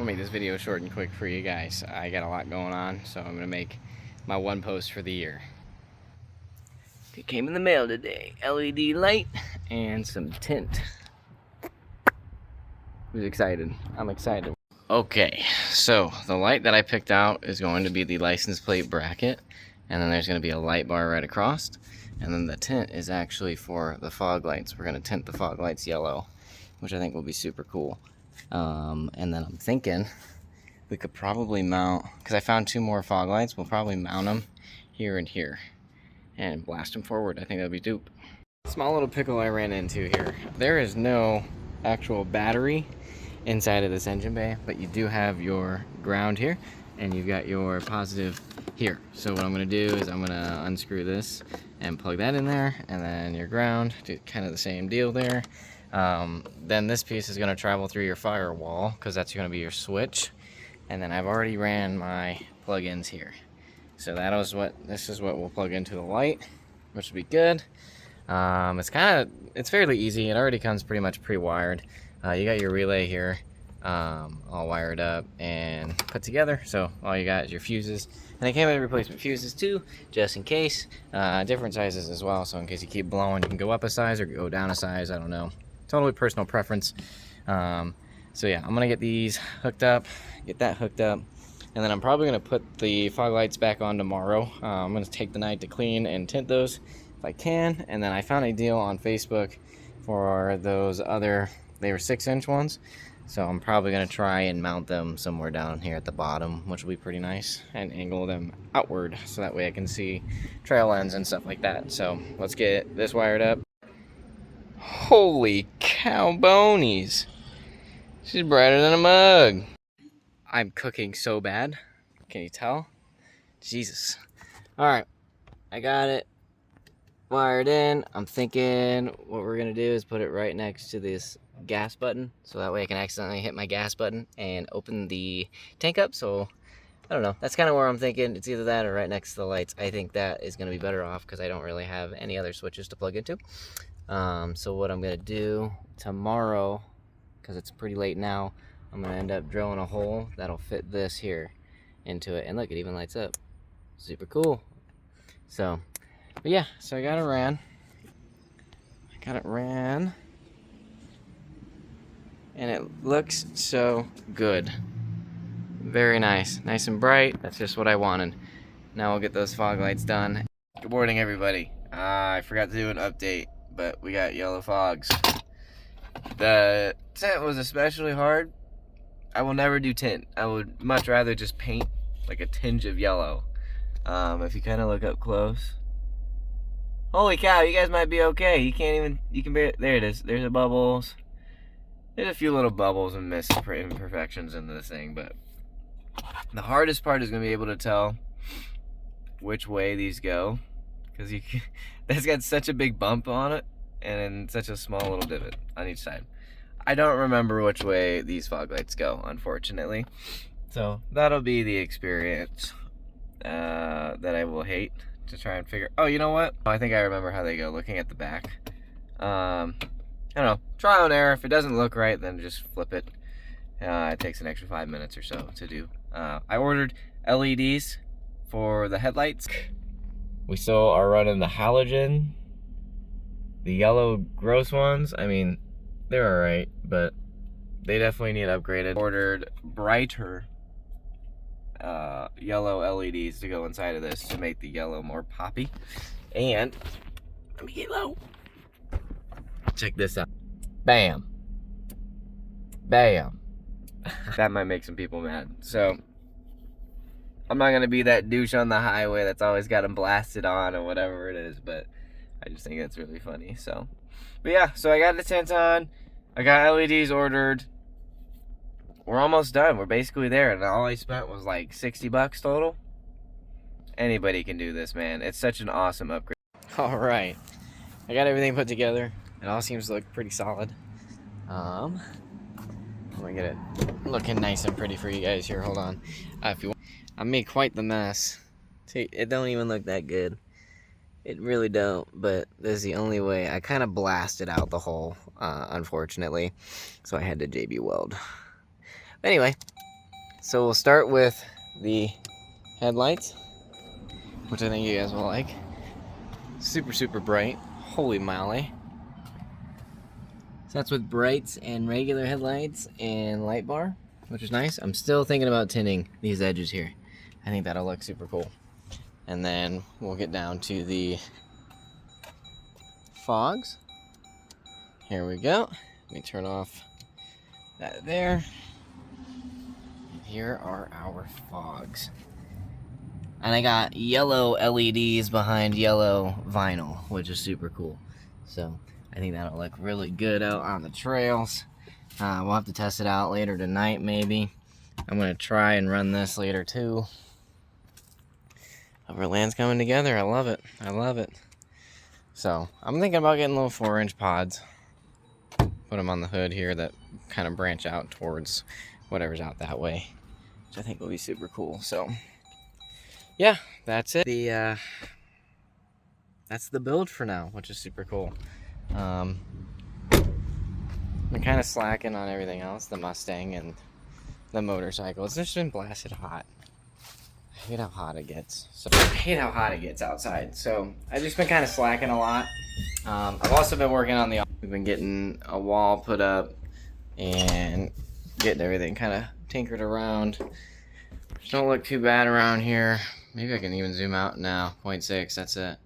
I'll make this video short and quick for you guys. I got a lot going on, so I'm gonna make my one post for the year. It came in the mail today. LED light and some tint. Who's excited? I'm excited. Okay, so the light that I picked out is going to be the license plate bracket, and then there's going to be a light bar right across, and then the tint is actually for the fog lights. We're going to tint the fog lights yellow, which I think will be super cool. And then I'm thinking we could probably mount, because I found 2 more fog lights, we'll probably mount them here and here and blast them forward. I think that'd be dope. Small little pickle I ran into here. There is no actual battery inside of this engine bay, but you do have your ground here and you've got your positive here. So what I'm going to do is I'm going to unscrew this and plug that in there, and then your ground, do kind of the same deal there. Then this piece is going to travel through your firewall because that's going to be your switch, and then I've already ran my plug-ins here. So this is what we'll plug into the light, which will be good. It's fairly easy. It already comes pretty much pre-wired. You got your relay here, all wired up and put together. So all you got is your fuses, and they came with replacement fuses too, just in case. Different sizes as well, so in case you keep blowing, you can go up a size or go down a size. I don't know, totally personal preference. So yeah, I'm gonna get these hooked up, get that hooked up, and then I'm probably gonna put the fog lights back on tomorrow. I'm gonna take the night to clean and tint those if I can. And then I found a deal on Facebook for those other, they were 6-inch ones, so I'm probably going to try and mount them somewhere down here at the bottom, which will be pretty nice, and angle them outward so that way I can see trail ends and stuff like that. So let's get this wired up. Holy cow bonies, she's brighter than a mug. I'm cooking so bad, can you tell? Jesus. All right, I got it wired in. I'm thinking what we're gonna do is put it right next to this gas button, so that way I can accidentally hit my gas button and open the tank up. So I don't know, that's kind of where I'm thinking. It's either that or right next to the lights. I think that is gonna be better off because I don't really have any other switches to plug into. So what I'm gonna do tomorrow, because it's pretty late now, I'm gonna end up drilling a hole that'll fit this here into it, and look, it even lights up. Super cool. So but yeah, so I got it ran, and it looks so good. Very nice and bright. That's just what I wanted. Now we'll get those fog lights done. Good morning, everybody. I forgot to do an update, but we got yellow fogs. The tint was especially hard. I will never do tint. I would much rather just paint like a tinge of yellow. If you kind of look up close. Holy cow, you guys might be okay. You can barely, there it is. There's the bubbles. There's a few little bubbles and imperfections in this thing, but the hardest part is going to be able to tell which way these go, because that's got such a big bump on it and such a small little divot on each side. I don't remember which way these fog lights go, unfortunately. So that'll be the experience that I will hate. To try and figure, oh, you know what? I think I remember how they go, looking at the back. I don't know, trial and error. If it doesn't look right, then just flip it. It takes an extra 5 minutes or so to do. I ordered LEDs for the headlights. We still are running the halogen. The yellow gross ones, I mean, they're alright, but they definitely need upgraded. Ordered brighter yellow LEDs to go inside of this to make the yellow more poppy. And let me get low. Check this out. Bam. Bam. That might make some people mad. So I'm not gonna be that douche on the highway that's always got them blasted on or whatever it is, but I just think that's really funny. So, but yeah, so I got the tint on. I got LEDs ordered. We're almost done. We're basically there, and all I spent was like $60 total. Anybody can do this, man. It's such an awesome upgrade. All right, I got everything put together. It all seems to look pretty solid. I'm gonna get it looking nice and pretty for you guys here. Hold on. If you want, I made quite the mess. See, it don't even look that good. It really don't, but this is the only way. I kind of blasted out the hole, unfortunately, so I had to JB weld. Anyway, So we'll start with the headlights, which I think you guys will like. Super, super bright. Holy moly. So that's with brights and regular headlights and light bar, which is nice. I'm still thinking about tinting these edges here. I think that'll look super cool. And then we'll get down to the fogs. Here we go. Let me turn off that there. Here are our fogs. And I got yellow LEDs behind yellow vinyl, which is super cool. So I think that'll look really good out on the trails. We'll have to test it out later tonight, maybe. I'm gonna try and run this later too. Overland's coming together. I love it. I love it. So I'm thinking about getting little 4-inch pods. Put them on the hood here that kind of branch out towards whatever's out that way, which I think will be super cool. So yeah, that's it. That's the build for now, which is super cool. I'm kind of slacking on everything else, the Mustang and the motorcycle. It's just been blasted hot. I hate how hot it gets. So I hate how hot it gets outside. So I've just been kind of slacking a lot. I've also been working on we've been getting a wall put up and getting everything kind of tinkered around. Don't look too bad around here. Maybe I can even zoom out now. 0.6, that's it.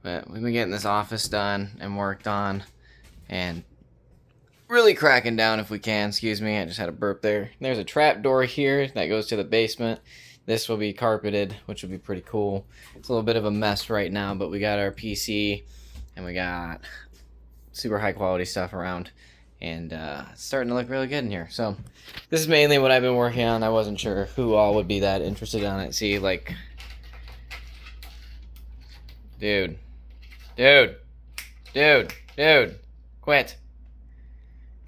But we've been getting this office done and worked on and really cracking down if we can. Excuse me, I just had a burp there. There's a trap door here that goes to the basement. This will be carpeted, which will be pretty cool. It's a little bit of a mess right now, but we got our PC and we got super high quality stuff around. And it's starting to look really good in here. So this is mainly what I've been working on. I wasn't sure who all would be that interested on it. See, like, dude, quit.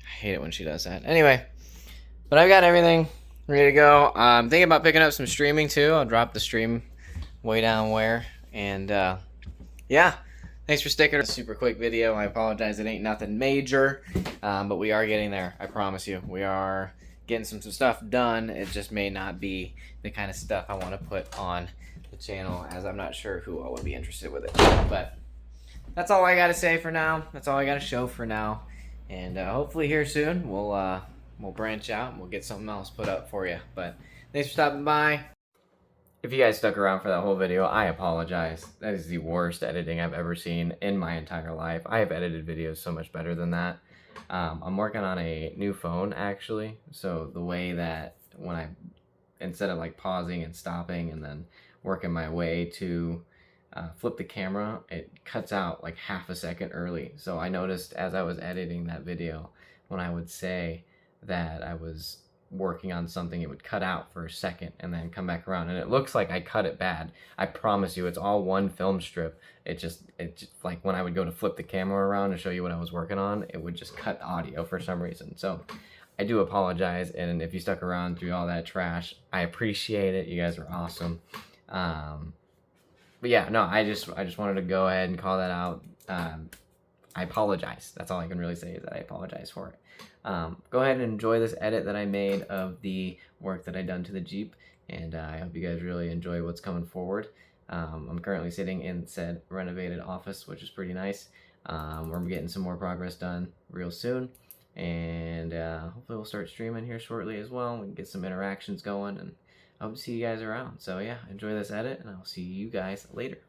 I hate it when she does that. Anyway, but I've got everything ready to go. I'm thinking about picking up some streaming too. I'll drop the stream way down where. And yeah. Thanks for sticking. A super quick video. I apologize. It ain't nothing major, but we are getting there. I promise you. We are getting some stuff done. It just may not be the kind of stuff I want to put on the channel, as I'm not sure who all would be interested with it. But that's all I got to say for now. That's all I got to show for now. And hopefully here soon we'll branch out and we'll get something else put up for you. But thanks for stopping by. If you guys stuck around for that whole video, I apologize. That is the worst editing I've ever seen in my entire life. I have edited videos so much better than that. I'm working on a new phone, actually. So the way that instead of like pausing and stopping and then working my way to flip the camera, it cuts out like half a second early. So I noticed as I was editing that video, when I would say that I was working on something, it would cut out for a second and then come back around, and it looks like I cut it bad. I promise you, it's all one film strip. It just like when I would go to flip the camera around to show you what I was working on, it would just cut audio for some reason. So I do apologize, and if you stuck around through all that trash, I appreciate it. You guys are awesome. But yeah, no, I just wanted to go ahead and call that out. I apologize. That's all I can really say, is that I apologize for it. Go ahead and enjoy this edit that I made of the work that I done to the Jeep, and I hope you guys really enjoy what's coming forward. I'm currently sitting in said renovated office, which is pretty nice. We're getting some more progress done real soon, and hopefully we'll start streaming here shortly as well. We can get some interactions going, and I hope to see you guys around. So yeah, enjoy this edit, and I'll see you guys later.